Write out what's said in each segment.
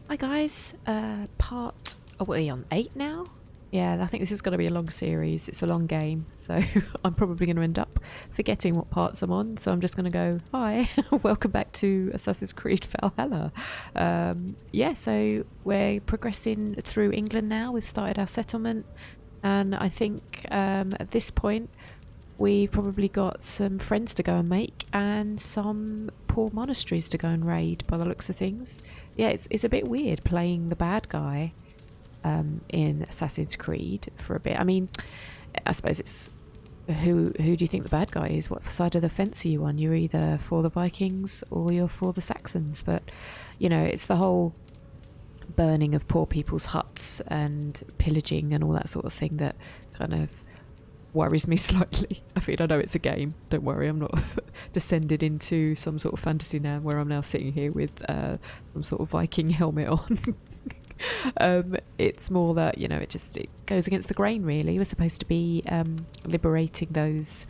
Hi guys, part, oh, what are we on, 8 now? Yeah, I think this is going to be a long series. It's a long game, so I'm probably going to end up forgetting what parts I'm on. So I'm just going to go, hi, welcome back to Assassin's Creed Valhalla. Yeah, so we're progressing through England now. We've started our settlement, and I think at this point we've probably got some friends to go and make and some poor monasteries to go and raid by the looks of things. Yeah, it's a bit weird playing the bad guy in Assassin's Creed for a bit. I mean, I suppose it's who do you think the bad guy is? What side of the fence are you on? You're either for the Vikings or you're for the Saxons. But, you know, it's the whole burning of poor people's huts and pillaging and all that sort of thing that kind of worries me slightly. I mean, I know it's a game. Don't worry, I'm not descended into some sort of fantasy now where I'm now sitting here with some sort of Viking helmet on. It's more that, you know, it goes against the grain, really. We're supposed to be liberating those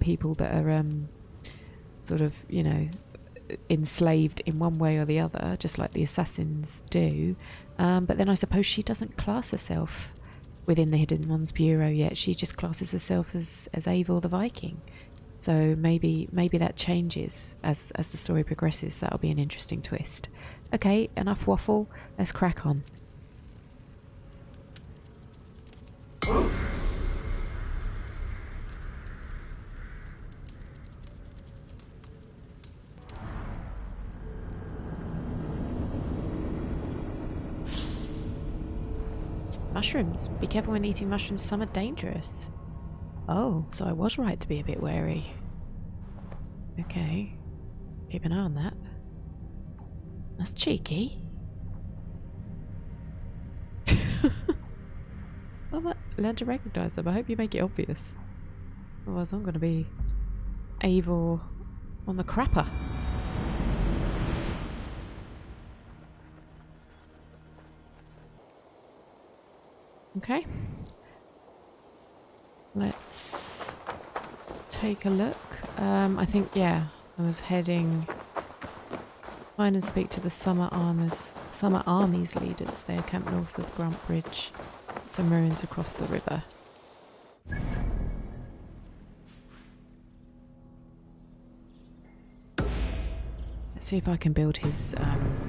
people that are sort of, you know, enslaved in one way or the other, just like the assassins do. But then I suppose she doesn't class herself within the Hidden Ones Bureau yet. She just classes herself as Eivor the Viking. So maybe that changes as the story progresses. That'll be an interesting twist. Okay, enough waffle. Let's crack on. Mushrooms. Be careful when eating mushrooms. Some are dangerous. Oh, so I was right to be a bit wary. Okay. Keep an eye on that. That's cheeky. Well, learn to recognise them. I hope you make it obvious. Otherwise I'm going to be Eivor on the crapper. Okay. Let's take a look. I think, yeah, I was heading... Find and speak to the Summer Army's leaders. They are camped north of Grunt Bridge. Some ruins across the river. Let's see if I can build his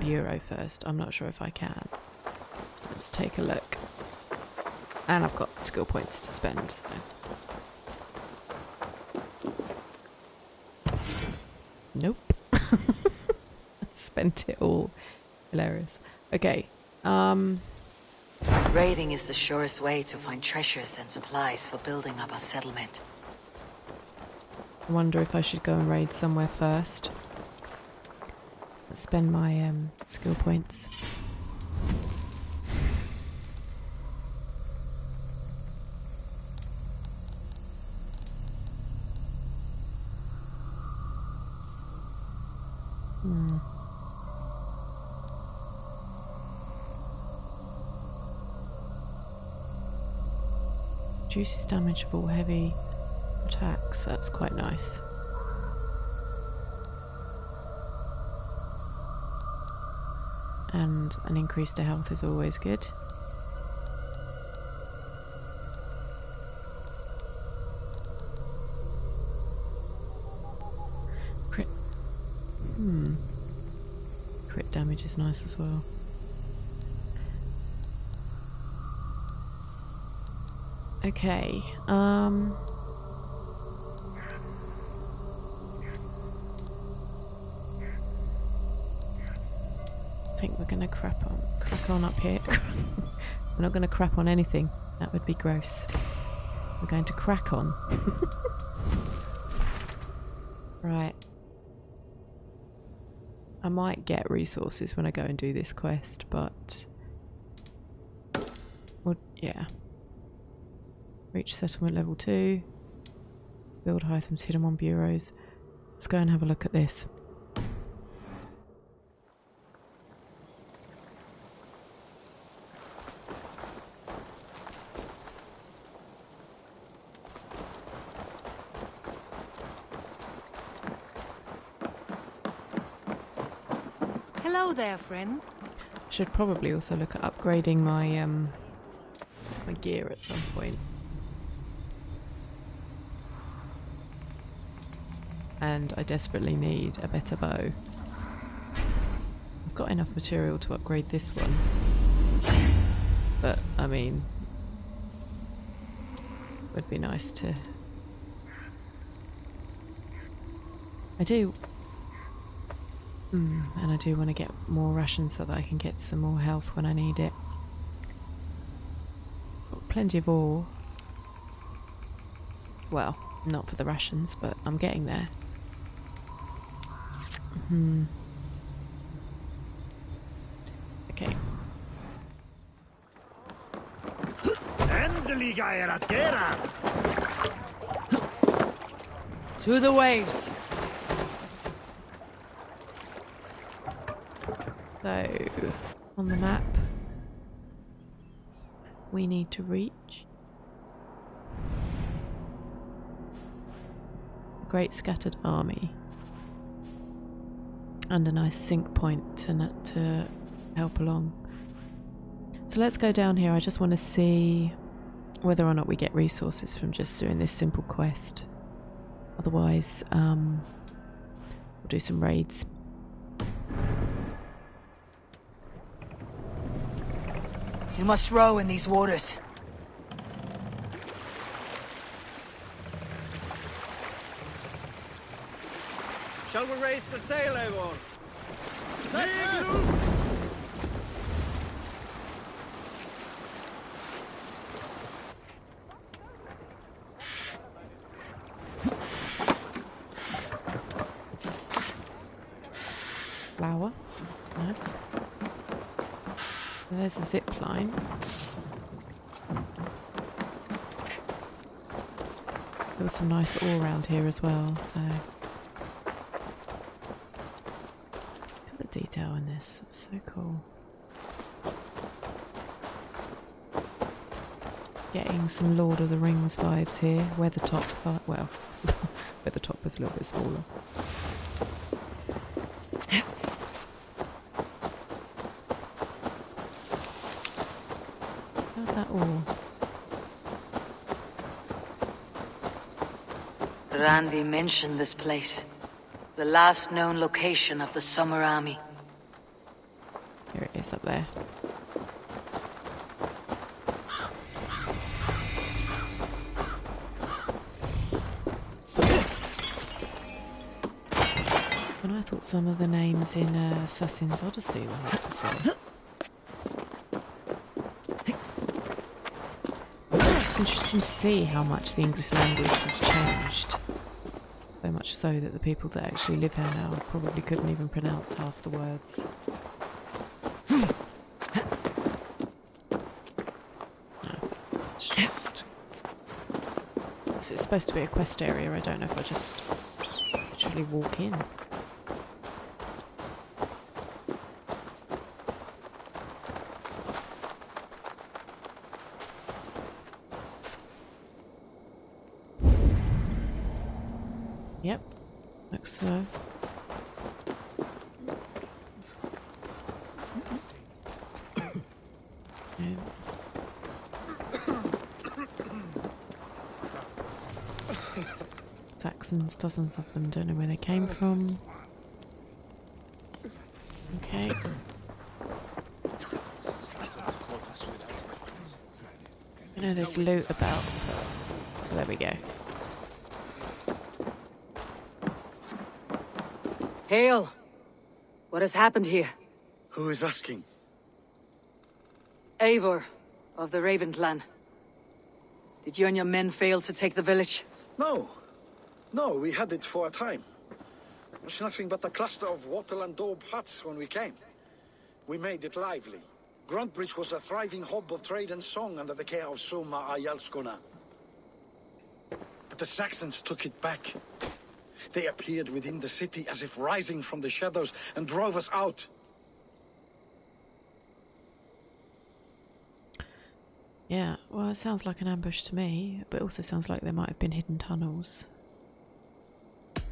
bureau first. I'm not sure if I can. Let's take a look. And I've got skill points to spend. So. Nope. Spent it all. Hilarious. Okay. Raiding is the surest way to find treasures and supplies for building up our settlement. I wonder if I should go and raid somewhere first. Let's spend my skill points. Reduces damage of all heavy attacks. That's quite nice. And an increase to health is always good. Crit. Crit damage is nice as well. Okay, I think we're gonna crack on up here. We're not gonna crap on anything. That would be gross. We're going to crack on. Right. I might get resources when I go and do this quest, but... well, yeah. Reach settlement level 2. Build items hidden on bureaus. Let's go and have a look at this. Hello there, friend. Should probably also look at upgrading my my gear at some point. And I desperately need a better bow. I've got enough material to upgrade this one. But, I mean, it would be nice to... I do... and I do want to get more rations so that I can get some more health when I need it. Got plenty of ore. Well, not for the rations, but I'm getting there. Okay. To the waves. So, on the map, we need to reach a great scattered army and a nice sync point to help along. So let's go down here. I just want to see whether or not we get resources from just doing this simple quest. Otherwise, we'll do some raids. You must row in these waters. Shall we raise the sail, Eivor? Flower. Nice. There's a zip line. There was some nice ore around here as well, so... Look at the detail in this. It's so cool. Getting some Lord of the Rings vibes here. Weathertop, well, Weathertop was a little bit smaller. How's that all? Randvi mentioned this place. The last known location of the Summer Army. Here it is up there. And I thought some of the names in Assassin's Odyssey were hard to say. It's interesting to see how much the English language has changed. So much so that the people that actually live here now probably couldn't even pronounce half the words. No, it's just... It's supposed to be a quest area. I don't know if I just literally walk in. Yep, looks so. Yeah. Saxons, dozens of them, don't know where they came from. Okay. I know there's loot about, but there we go. Hail! What has happened here? Who is asking? Eivor, of the Raven clan. Did you and your men fail to take the village? No. No, we had it for a time. It was nothing but a cluster of wattle and daub huts when we came. We made it lively. Gruntbridge was a thriving hub of trade and song under the care of Soma Ayalskona. But the Saxons took it back. They appeared within the city as if rising from the shadows and drove us out. Yeah, well, it sounds like an ambush to me, but it also sounds like there might have been hidden tunnels.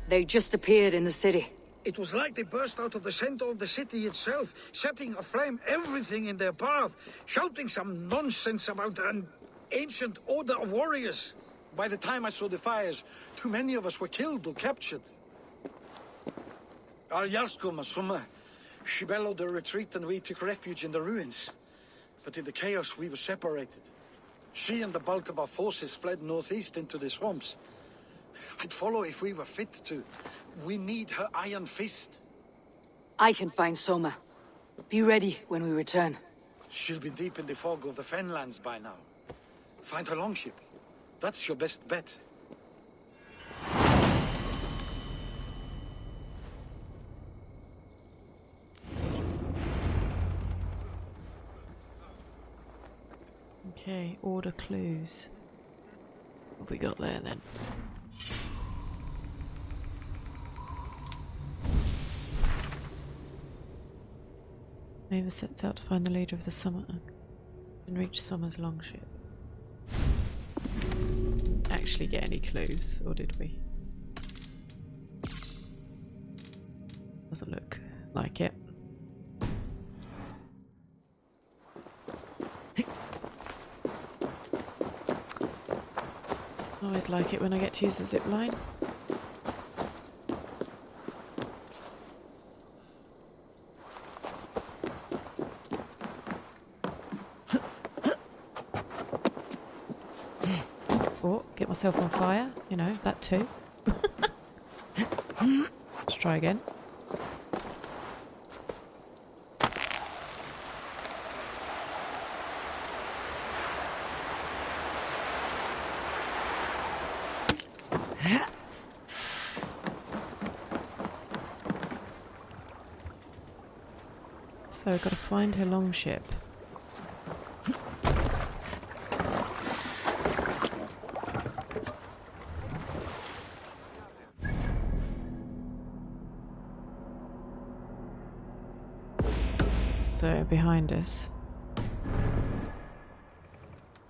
They just appeared in the city. It was like they burst out of the center of the city itself, setting aflame everything in their path, shouting some nonsense about an ancient order of warriors. By the time I saw the fires, too many of us were killed or captured. Our Yarskoma, Soma, she bellowed a retreat and we took refuge in the ruins. But in the chaos, we were separated. She and the bulk of our forces fled northeast into the swamps. I'd follow if we were fit to. We need her iron fist. I can find Soma. Be ready when we return. She'll be deep in the fog of the Fenlands by now. Find her longship. That's your best bet. Okay, order clues. What have we got there then? Mavis sets out to find the leader of the Soma and reach Soma's longship. Actually get any clues, or did we? Doesn't look like it. Always like it when I get to use the zip line. Or get myself on fire, you know, that too. Let's try again. So I've got to find her longship. So behind us.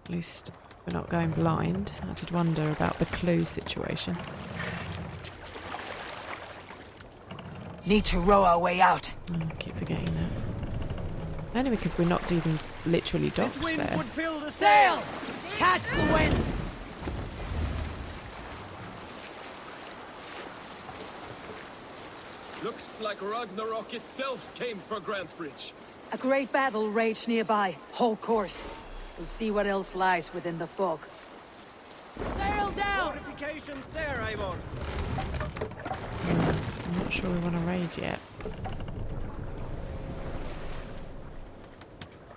At least we're not going blind. I did wonder about the clue situation. Need to row our way out. I keep forgetting that. Only because we're not even literally docked This wind there. would fill the Sail! Catch the wind! Looks like Ragnarok itself came for Grantbridge. A great battle raged nearby. Hold course. We'll see what else lies within the fog. Sail down! fortifications there, Eivor. I'm not sure we want to raid yet.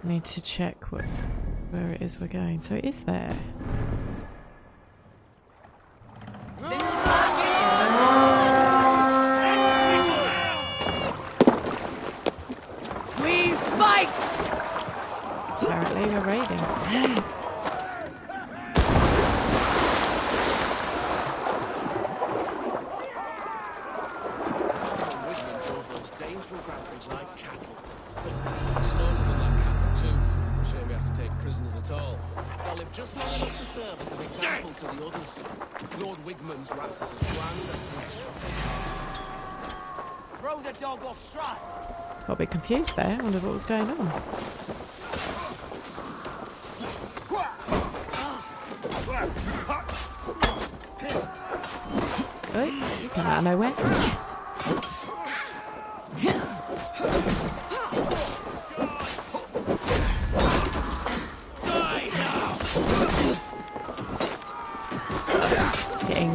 Need to check where it is we're going. So it is there. We fight! Apparently we're raiding. Just long enough to serve as an example to the others. Lord Wigman's wrath is as grand as it is strong. Throw the dog off stride. Got a bit confused there. I wondered what was going on. Oh, come out of nowhere. Getting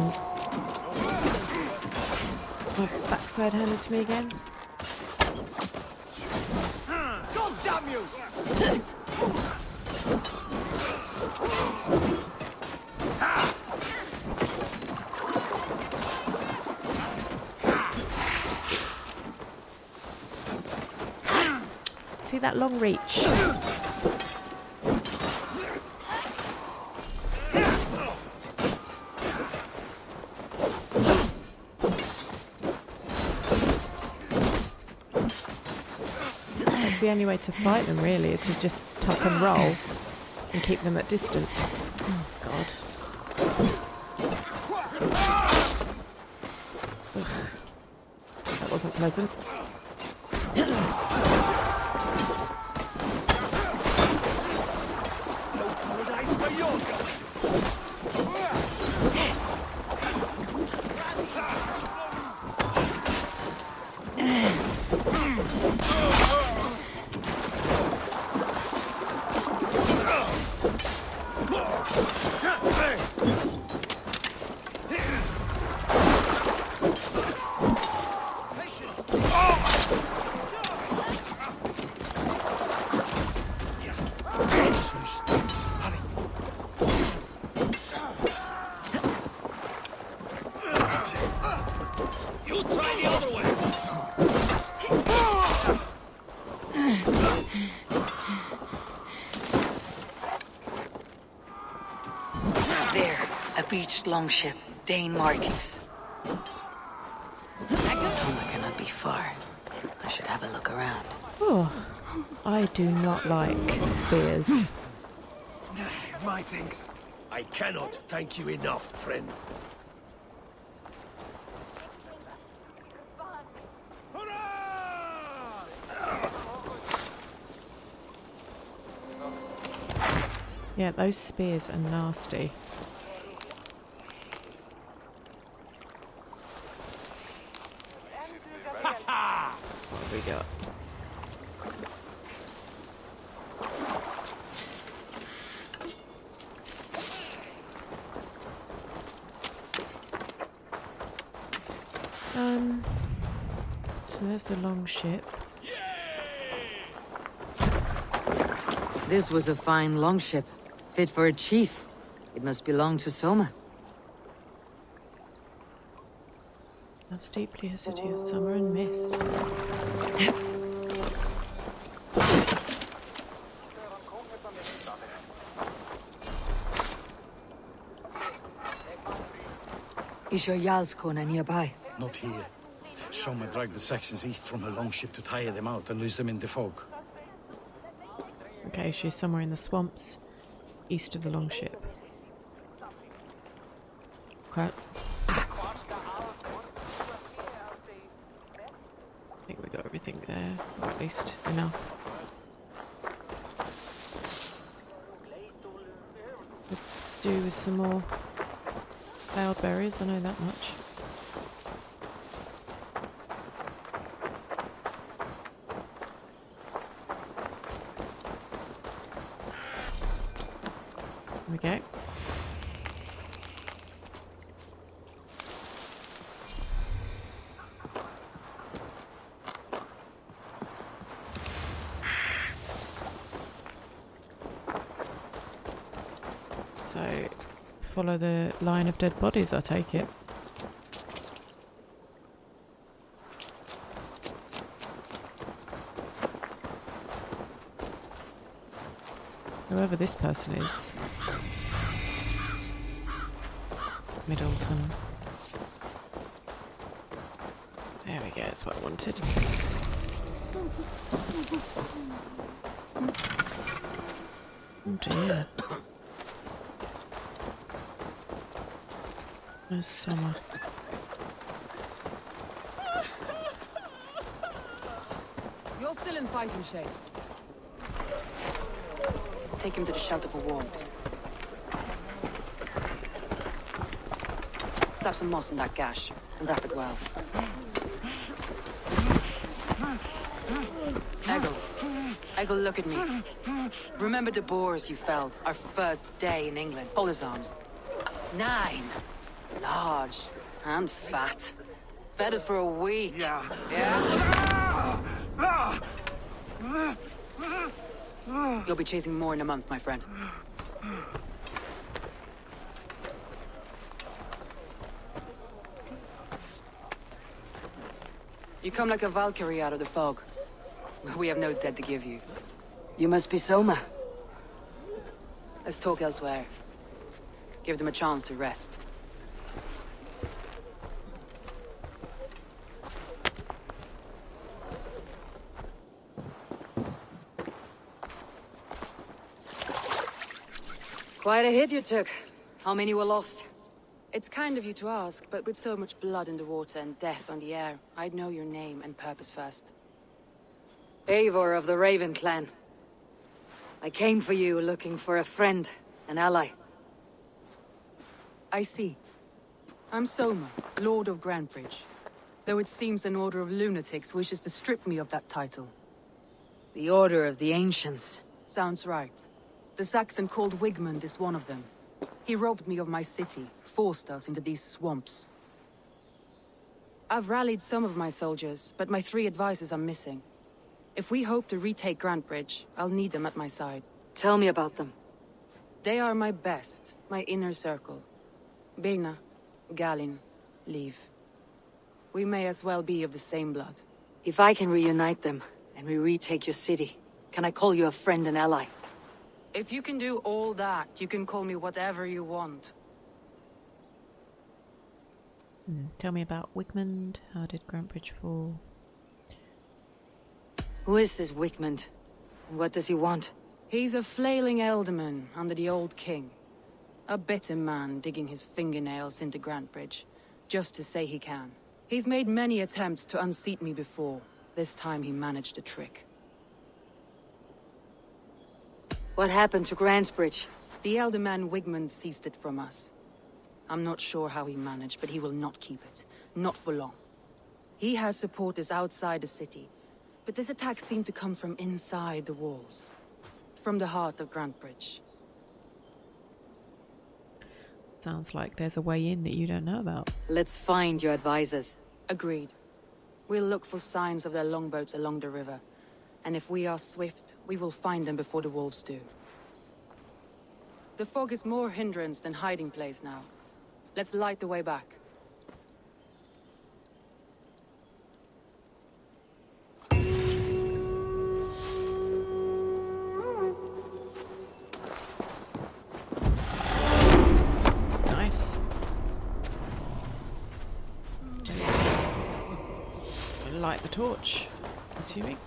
my backside handed to me again. God damn you! See that long reach? That's the only way to fight them, really, is to just tuck and roll and keep them at distance. Oh, God. Ugh. That wasn't pleasant. There, a beached longship, Dane markings. Soma cannot be far. I should have a look around. Oh, I do not like spears. My thanks. I cannot thank you enough, friend. Yeah, those spears are nasty. What have we got? So there's the long ship. This was a fine longship, fit for a chief. It must belong to Soma. Loves deeply a city of summer and mist. Is your Jarlskona nearby? Not here. Soma dragged the Saxons east from her longship to tire them out and lose them in the fog. Okay, she's somewhere in the swamps, east of the longship. Okay. I think we got everything there, or at least enough. Could do with some more cloudberries, I know that much. There we go. So, follow the line of dead bodies, I take it. Whoever this person is. Middleton. There we go, that's what I wanted. Oh dear. There's Soma. You're still in fighting shape. Take him to the shelter for warmth. Slap some moss in that gash, and wrap it well. Eggle, look at me. Remember the boars you felled, our first day in England? Hold his arms. 9. Large and fat. Fed us for a week. Yeah? You'll be chasing more in a month, my friend. You come like a Valkyrie out of the fog. We have no dead to give you. You must be Soma. Let's talk elsewhere. Give them a chance to rest. Quite a hit you took. How many were lost? It's kind of you to ask, but with so much blood in the water and death on the air, I'd know your name and purpose first. Eivor of the Raven clan. I came for you looking for a friend, an ally. I see. I'm Soma, Lord of Grantbridge. Though it seems an order of lunatics wishes to strip me of that title. The Order of the Ancients. Sounds right. The Saxon called Wigmund is one of them. He robbed me of my city, forced us into these swamps. I've rallied some of my soldiers, but my 3 advisors are missing. If we hope to retake Grantbridge, I'll need them at my side. Tell me about them. They are my best, my inner circle. Birna, Galin, Liv. We may as well be of the same blood. If I can reunite them, and we retake your city, can I call you a friend and ally? If you can do all that, you can call me whatever you want. Tell me about Wigmund. How did Grantbridge fall? Who is this Wigmund? And what does he want? He's a flailing elderman under the old king. A bitter man digging his fingernails into Grantbridge, just to say he can. He's made many attempts to unseat me before. This time he managed a trick. What happened to Grantbridge? The elderman Wigmund seized it from us. I'm not sure how he managed, but he will not keep it. Not for long. He has supporters outside the city, but this attack seemed to come from inside the walls. From the heart of Grantbridge. Sounds like there's a way in that you don't know about. Let's find your advisors. Agreed. We'll look for signs of their longboats along the river. And if we are swift, we will find them before the wolves do. The fog is more hindrance than hiding place now. Let's light the way back. Nice. Light the torch, assuming.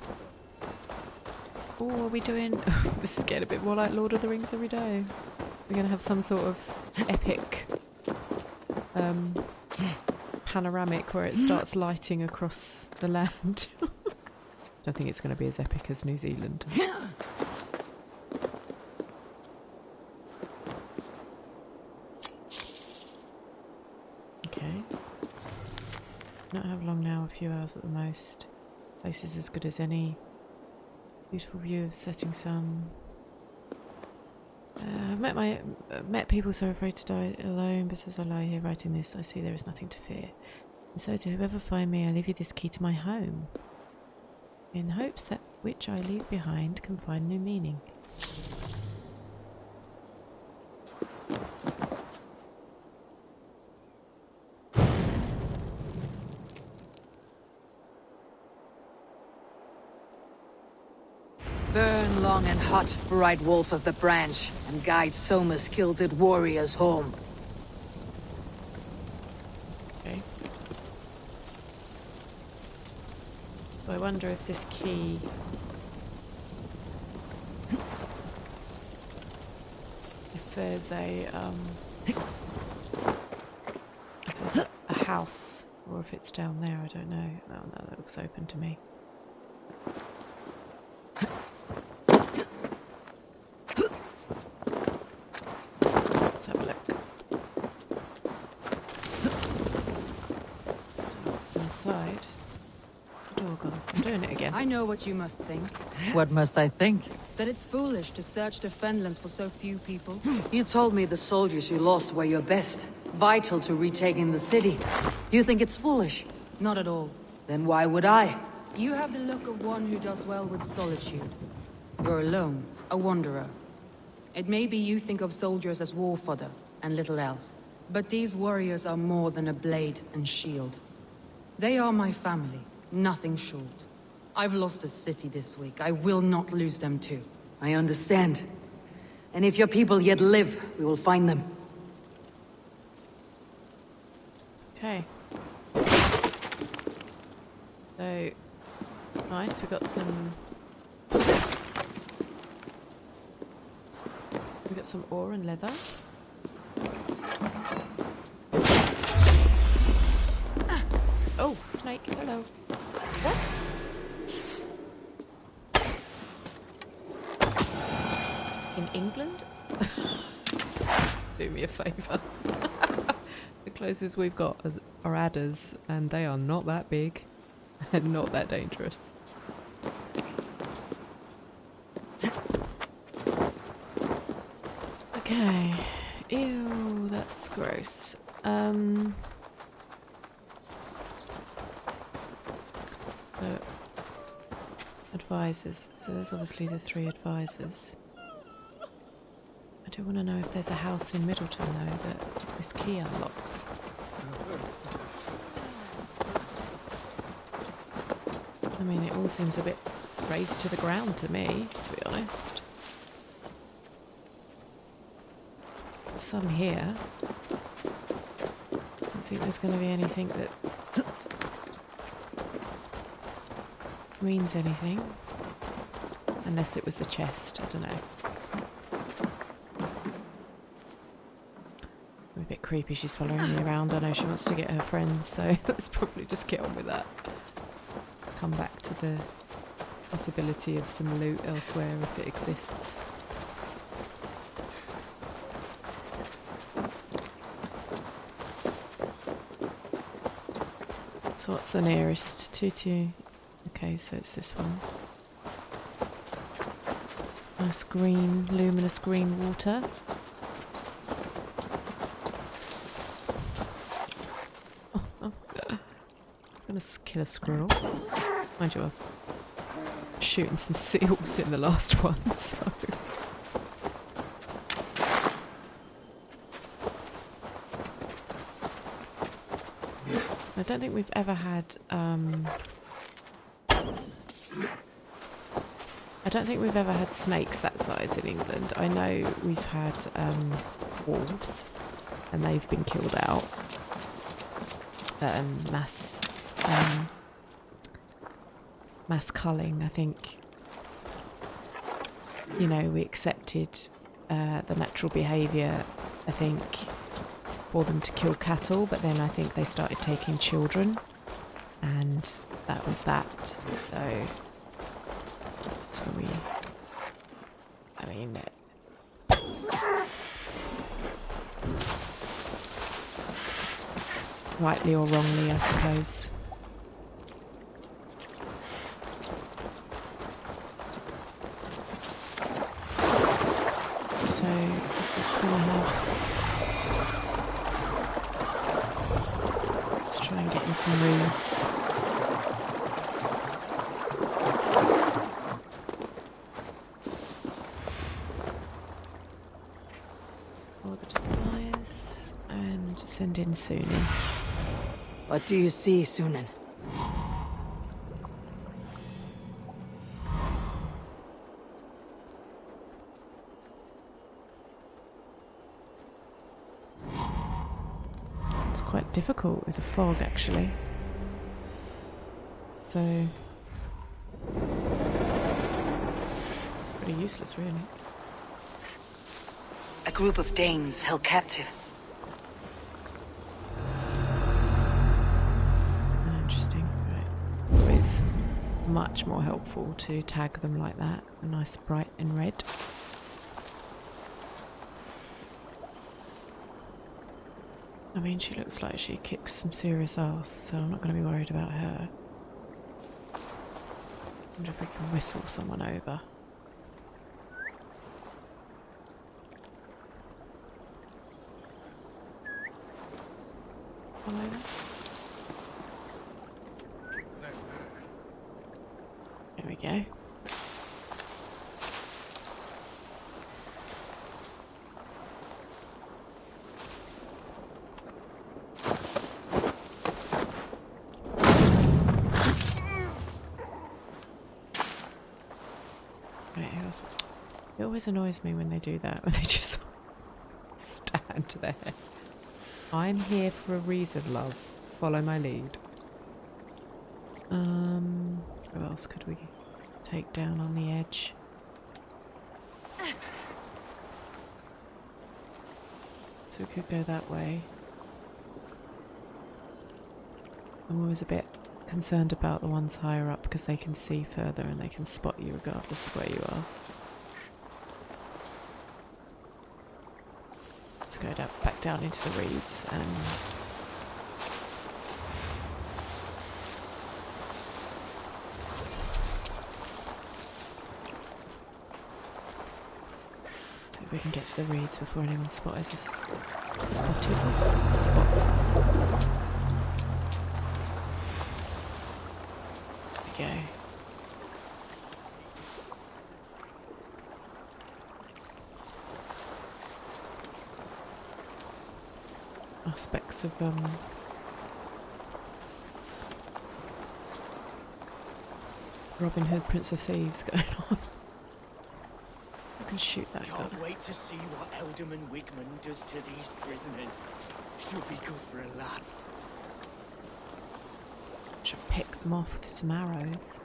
Oh, are we doing... This is getting a bit more like Lord of the Rings every day. We're going to have some sort of epic panoramic where it starts lighting across the land. Don't think it's going to be as epic as New Zealand. Okay. Not have long now, a few hours at the most. Place is as good as any. Beautiful view of setting sun. I've met people so afraid to die alone, but as I lie here writing this, I see there is nothing to fear. And so to whoever find me, I leave you this key to my home, in hopes that which I leave behind can find new meaning. Burn long and hot, bright wolf of the branch, and guide Soma's kilted warriors home. Okay. So I wonder if this key... if there's a house, or if it's down there, I don't know. Oh no, that looks open to me. Let's have a look. What's inside? The door gone. I'm doing it again. I know what you must think. What must I think? That it's foolish to search the Fenlands for so few people. You told me the soldiers you lost were your best, vital to retaking the city. Do you think it's foolish? Not at all. Then why would I? You have the look of one who does well with solitude. You're alone, a wanderer. It may be you think of soldiers as war fodder, and little else. But these warriors are more than a blade and shield. They are my family, nothing short. I've lost a city this week. I will not lose them too. I understand. And if your people yet live, we will find them. Okay. So, nice, we got some... we got some ore and leather. Hello. What? In England? Do me a favour. The closest we've got are adders, and they are not that big and not that dangerous. Okay. Ew, that's gross. So, advisors. So there's obviously the 3 advisors. I do want to know if there's a house in Middleton though that this key unlocks. I mean, it all seems a bit razed to the ground to me, to be honest. Some here. I don't think there's going to be anything that means anything. Unless it was the chest, I don't know. I'm a bit creepy, she's following me around. I know she wants to get her friends, so let's probably just get on with that. Come back to the possibility of some loot elsewhere if it exists. So what's the nearest? 2-2. Okay, so it's this one. Nice green, luminous green water. Oh. I'm gonna kill a squirrel. Mind you, I'm shooting some seals in the last one, so... I don't think we've ever had, snakes that size in England. I know we've had wolves, and they've been killed out. Mass culling, I think. You know, we accepted the natural behaviour, I think, for them to kill cattle, but then I think they started taking children, and that was that. So that's where I mean, rightly or wrongly, I suppose. So is this gonna have... Let's try and get in some reeds. Or the desires and send in Sunan. What do you see, Sunan? It's quite difficult with the fog, actually. So... pretty useless, really. A group of Danes held captive. Interesting. Right. It's much more helpful to tag them like that. A nice bright and red. I mean, she looks like she kicks some serious ass, so I'm not going to be worried about her. I wonder if we can whistle someone over. Follow them. There we go. It always annoys me when they do that, when they just stand there. I'm here for a reason, love. Follow my lead. Who else could we take down on the edge? So we could go that way. I'm always a bit concerned about the ones higher up because they can see further and they can spot you regardless of where you are. Let's go back down into the reeds and see if we can get to the reeds before anyone spots us. Spots us. There we go. Aspects of Robin Hood, Prince of Thieves going on. I can shoot that guy. Can't wait to see what Alderman Wigman does to these prisoners. She'll be good for a laugh. Should pick them off with some arrows.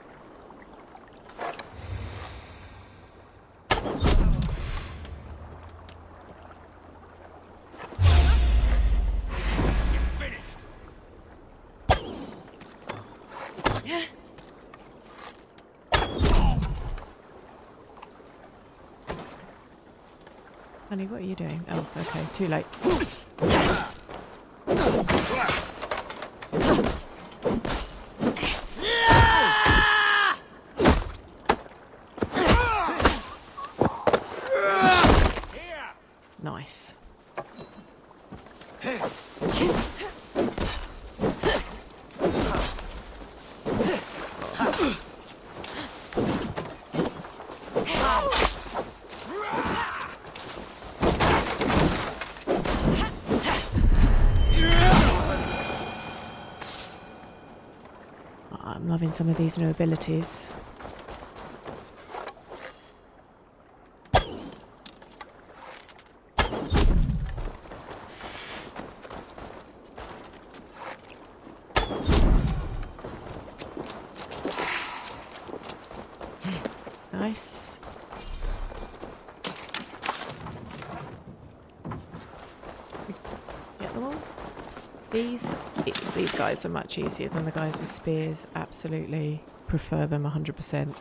Honey, what are you doing? Oh, okay, too late. Nice. I'm loving some of these new abilities. Nice. Get them all? These guys are much easier than the guys with spears. Absolutely prefer them 100%.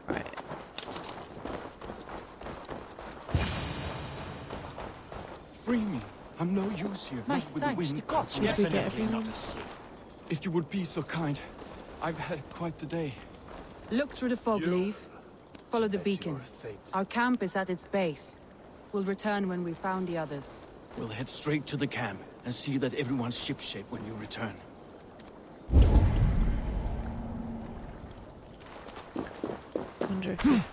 Right. Free me. I'm no use here. Not with the wind. Should we get everyone? If you would be so kind. I've had quite the day. Look through the fog, leave. Follow the beacon. Our camp is at its base. We'll return when we've found the others. We'll head straight to the camp and see that everyone's shipshape when you return. Wonder if we've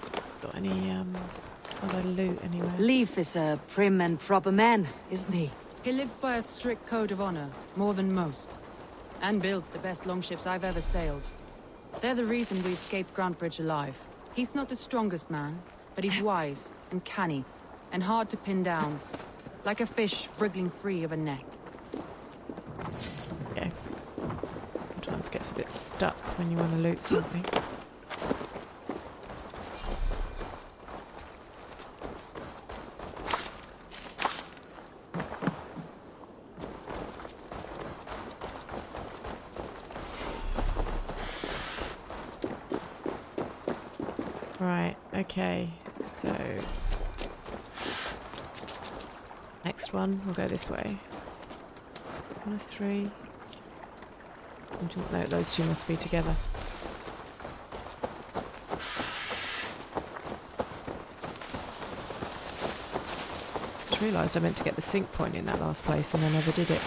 got any other loot anywhere. Leaf is a prim and proper man, isn't he? He lives by a strict code of honor, more than most. And builds the best longships I've ever sailed. They're the reason we escaped Grantbridge alive. He's not the strongest man, but he's wise and canny, and hard to pin down. Like a fish wriggling free of a net. Okay. Sometimes gets a bit stuck when you want to loot something. Right, okay, so next one, we'll go this way. 1 of 3. No, those two must be together. Just realised I meant to get the sync point in that last place and I never did it.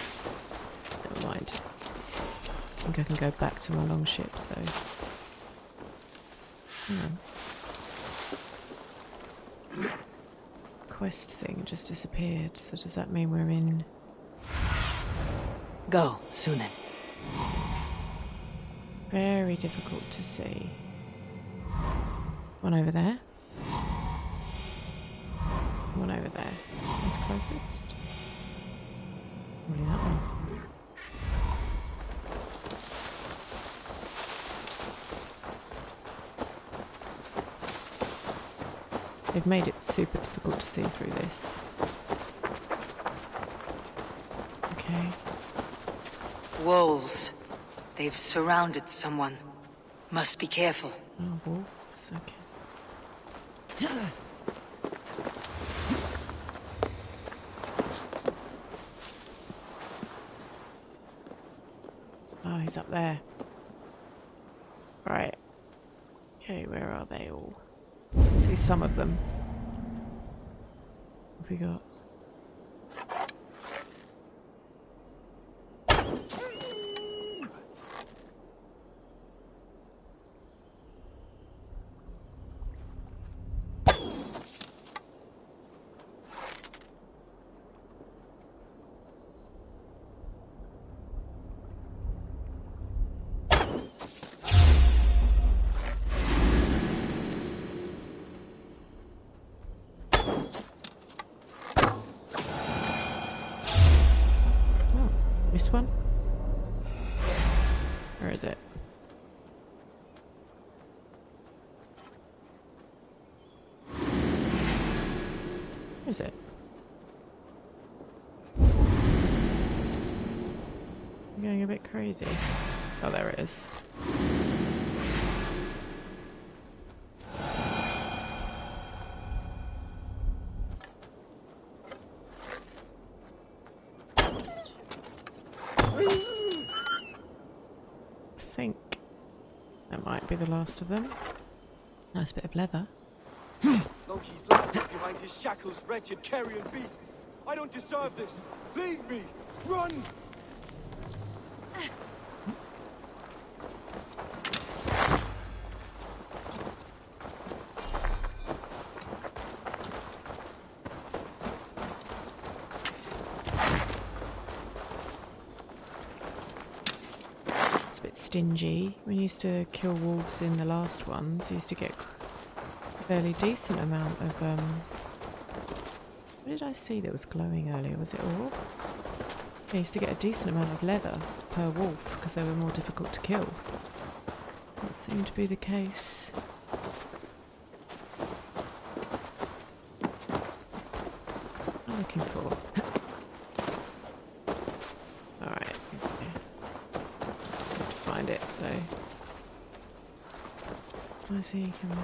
Never mind. I think I can go back to my long ship, so... Hang on. Quest thing just disappeared, so does that mean we're in... Go, Sunan. Very difficult to see. One over there. One over there. Who's closest? Probably that one. They've made it super difficult to see through this. Okay. Wolves. They've surrounded someone. Must be careful. Oh, wolves. Okay. Oh, he's up there. Right. Okay, where are they all? I can see some of them. What have we got? This one? Where is it? Where is it? I'm going a bit crazy. Oh, there it is. I think that might be the last of them. Nice bit of leather. Loki's left behind his shackles, wretched carrion beasts. I don't deserve this. Leave me. Run! It's a bit stingy. We used to kill wolves in the last ones. We used to get a fairly decent amount of what did I see that was glowing earlier? Was it ore? I used to get a decent amount of leather per wolf because they were more difficult to kill. That seemed to be the case. What am I looking for? Alright, okay. Just have to find it, so. I see, come on.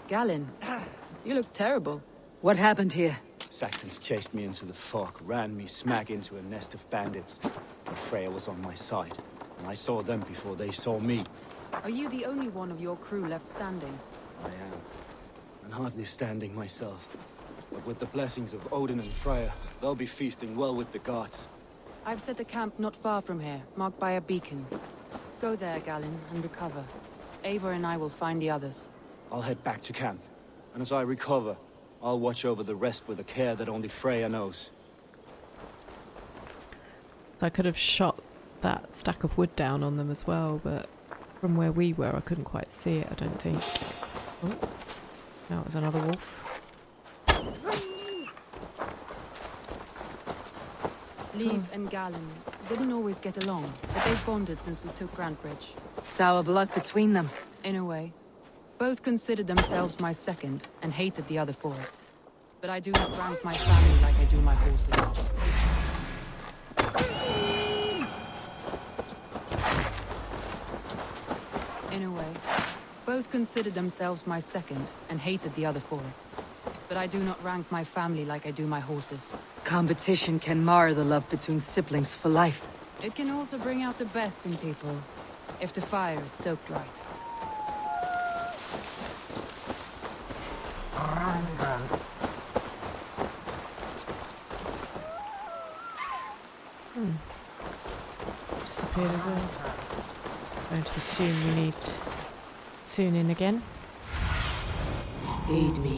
Galen, you look terrible. What happened here? Saxons chased me into the fog, ran me smack into a nest of bandits. But Freya was on my side, and I saw them before they saw me. Are you the only one of your crew left standing? I am. And hardly standing myself. But with the blessings of Odin and Freya, they'll be feasting well with the gods. I've set a camp not far from here, marked by a beacon. Go there, Galen, and recover. Eivor and I will find the others. I'll head back to camp, and as I recover, I'll watch over the rest with a care that only Freya knows. I could have shot that stack of wood down on them as well, but from where we were I couldn't quite see it, I don't think. Oh, now it was another wolf. Liv and Galen didn't always get along, but they've bonded since we took Grantbridge. Sour blood between them. In a way. Both considered themselves my second, and hated the other for it. But I do not rank my family like I do my horses. In a way. Both considered themselves my second, and hated the other for it. But I do not rank my family like I do my horses. Competition can mar the love between siblings for life. It can also bring out the best in people, if the fire is stoked right. Disappeared as well. Going to assume we need soon in again. Aid me.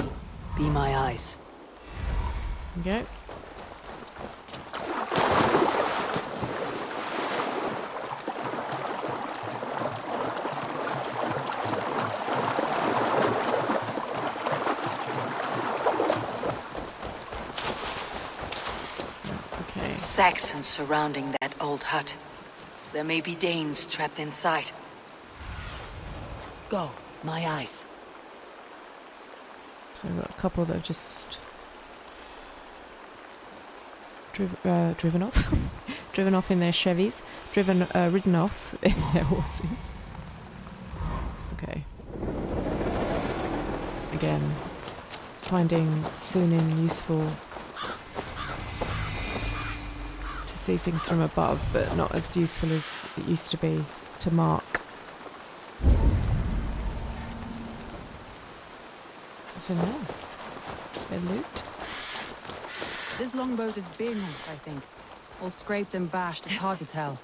Be my eyes. There we go. Okay. Saxons surrounding that old hut. There may be Danes trapped inside. Go, my eyes. So we've got a couple that have just driven off. Driven off in their Chevys. Ridden off in their horses. Okay. Again, finding Sunin useful to see things from above, but not as useful as it used to be to mark. What's in there? Their loot. This longboat is Birna's, I think. All scraped and bashed, it's hard to tell.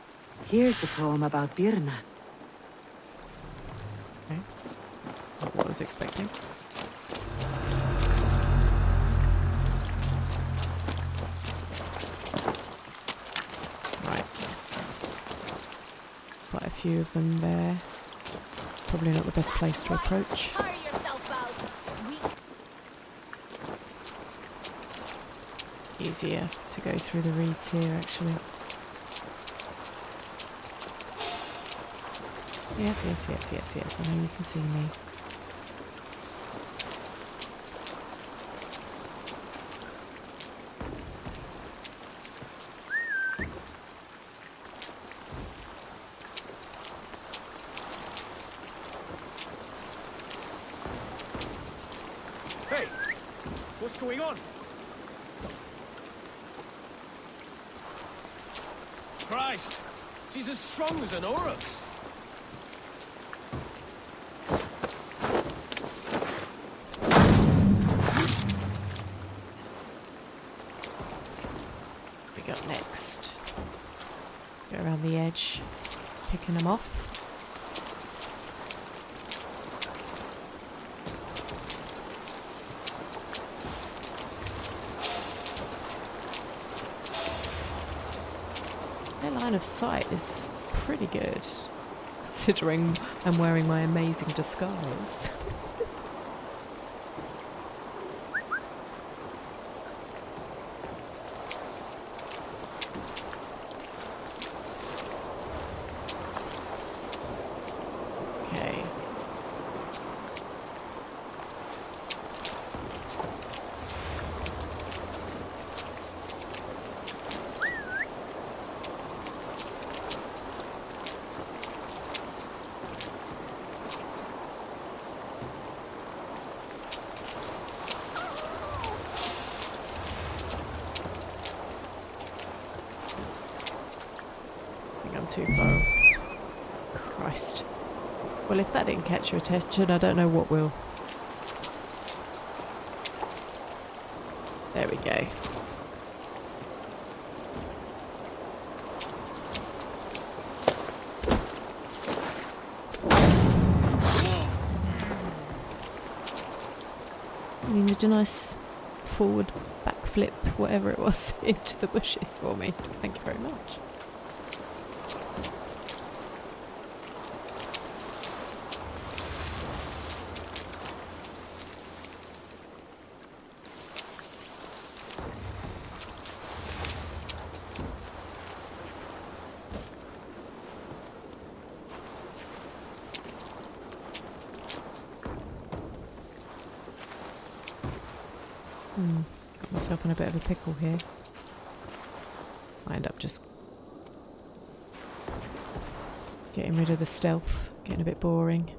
Here's a poem about Birna. Okay. Not what I was expecting. Right. Quite a few of them there. Probably not the best place to approach. Easier to go through the reeds here, actually. Yes, yes, yes, yes, yes. I know you can see me. Hey! What's going on? Christ! She's as strong as an oryx! We got next. Go around the edge, picking them off. Their line of sight is pretty good, considering I'm wearing my amazing disguise. Okay. I think I'm too far. Christ. Well, if that didn't catch your attention, I don't know what will. There we go. You did a nice forward backflip, whatever it was, into the bushes for me. Thank you very much. Got myself in a bit of a pickle here. I end up just getting rid of the stealth, getting a bit boring.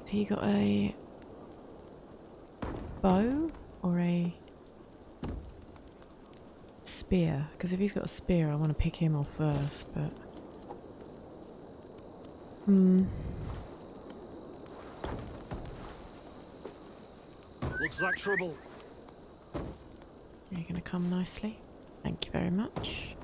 So you got a bow or a spear? Because if he's got a spear, I want to pick him off first, but... Looks like trouble. You're going to come nicely. Thank you very much.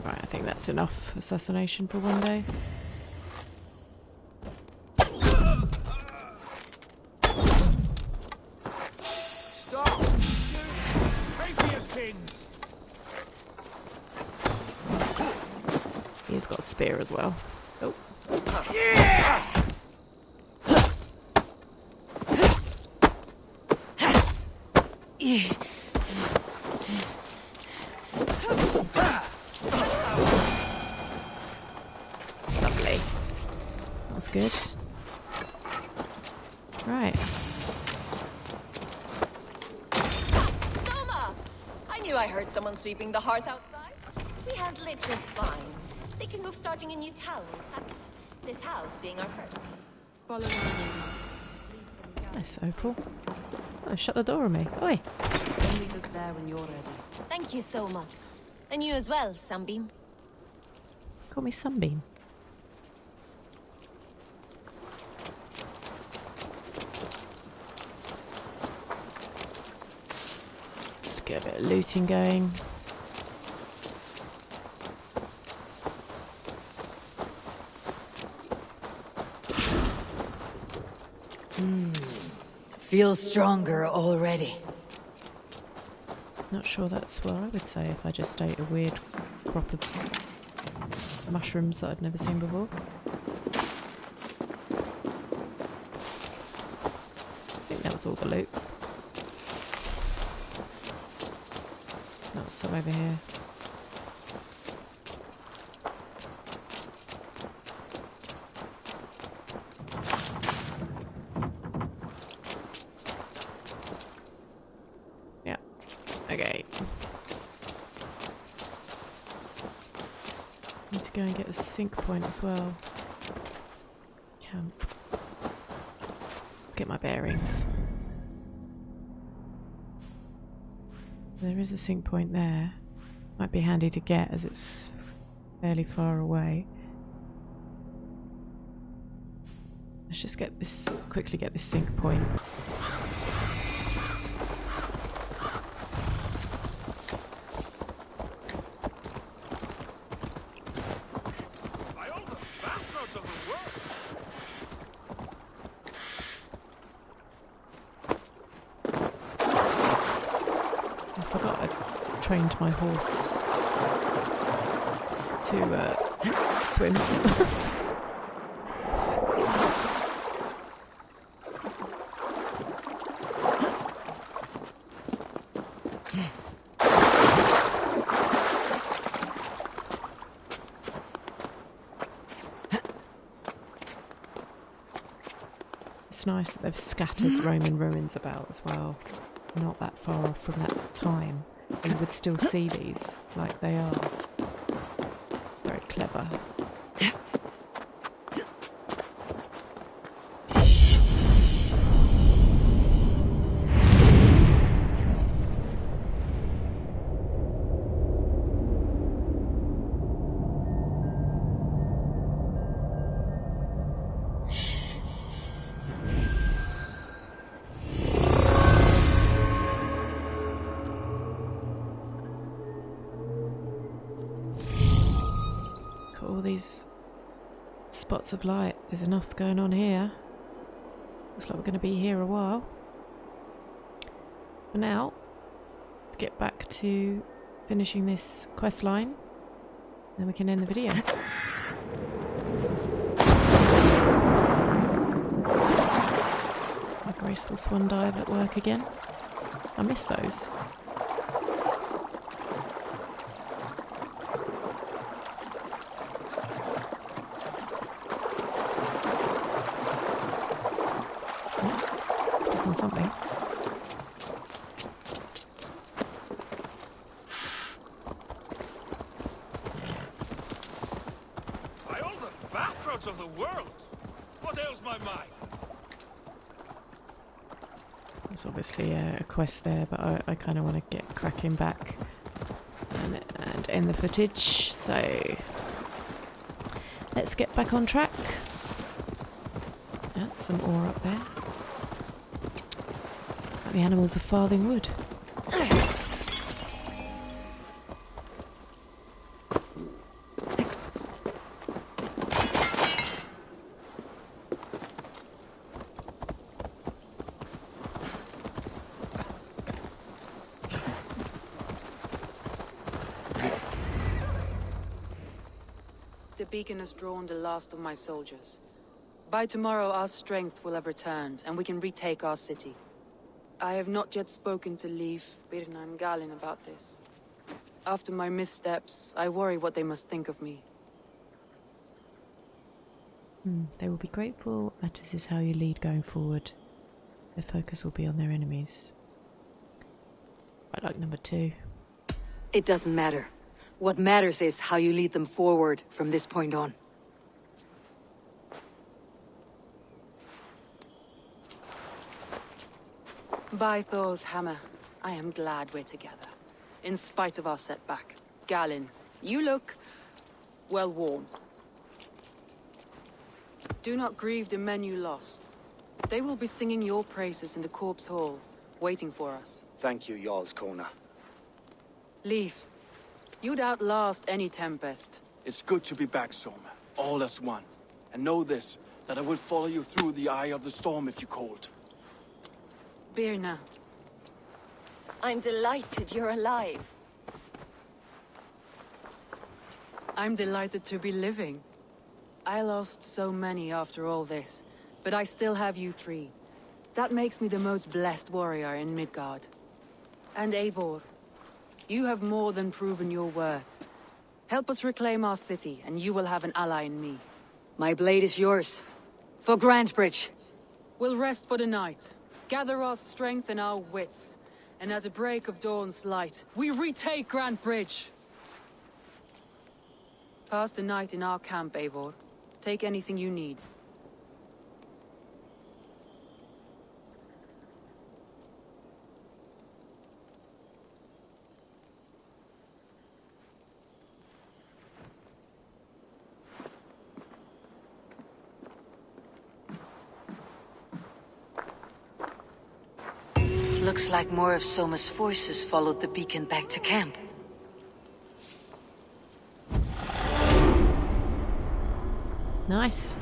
Right, I think that's enough assassination for one day. Stop! Pray for your sins! He's got a spear as well. Oh. was good. Right. Soma! I knew I heard someone sweeping the hearth outside. We handled it just fine. Thinking of starting a new town, in fact. This house being our first. Follow me. Nice, Opal. Oh, shut the door on me. Oi. Meet us there when you're ready. Thank you, Soma. And you as well, Sunbeam. Call me Sunbeam. Let's get a bit of looting going. Feel stronger already. Not sure that's what I would say if I just ate a weird crop of mushrooms that I'd never seen before. I think that was all the loot. Not some over here. Yeah. Okay. Need to go and get a sync point as well. Camp. Get my bearings. There is a sync point there. Might be handy to get as it's fairly far away. Let's just get this, quickly get this sync point. I forgot I trained my horse to swim. It's nice that they've scattered Roman ruins about as well. Not that far off from that time. You would still see these like they are. Very clever. All these spots of light. There's enough going on here. Looks like we're going to be here a while. For now, let's get back to finishing this quest line, then we can end the video. A graceful swan dive at work again. I miss those. On something. By all the backroads of the world! What ails my mind? There's obviously a quest there, but I kind of want to get cracking back and end the footage. So let's get back on track. That's some ore up there. The animals of Farthing Wood. The beacon has drawn the last of my soldiers. By tomorrow our strength will have returned, and we can retake our city. I have not yet spoken to Leif, Birna and Galin about this. After my missteps, I worry what they must think of me. They will be grateful. Matters is how you lead going forward. Their focus will be on their enemies. I like number 2. It doesn't matter. What matters is how you lead them forward from this point on. By Thor's hammer, I am glad we're together. In spite of our setback. Galen, you look well worn. Do not grieve the men you lost. They will be singing your praises in the Corpse Hall, waiting for us. Thank you, Jarl's Corner. Leaf, you'd outlast any tempest. It's good to be back, Soma. All as one. And know this, that I will follow you through the eye of the storm if you called. Beer now. I'm delighted you're alive. I'm delighted to be living. I lost so many after all this, but I still have you 3. That makes me the most blessed warrior in Midgard. And Eivor, you have more than proven your worth. Help us reclaim our city, and you will have an ally in me. My blade is yours. For Grantbridge. We'll rest for the night, gather our strength and our wits, and at the break of dawn's light, we retake Grantbridge! Pass the night in our camp, Eivor. Take anything you need. Looks like more of Soma's forces followed the beacon back to camp. Nice.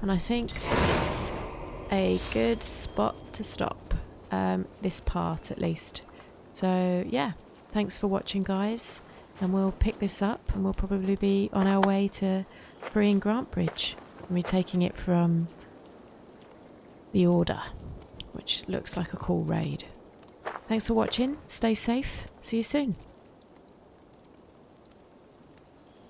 And I think it's a good spot to stop, this part at least. So yeah, thanks for watching, guys, and we'll pick this up and we'll probably be on our way to freeing Grantbridge and retaking it from the Order, which looks like a cool raid. Thanks for watching, stay safe, see you soon.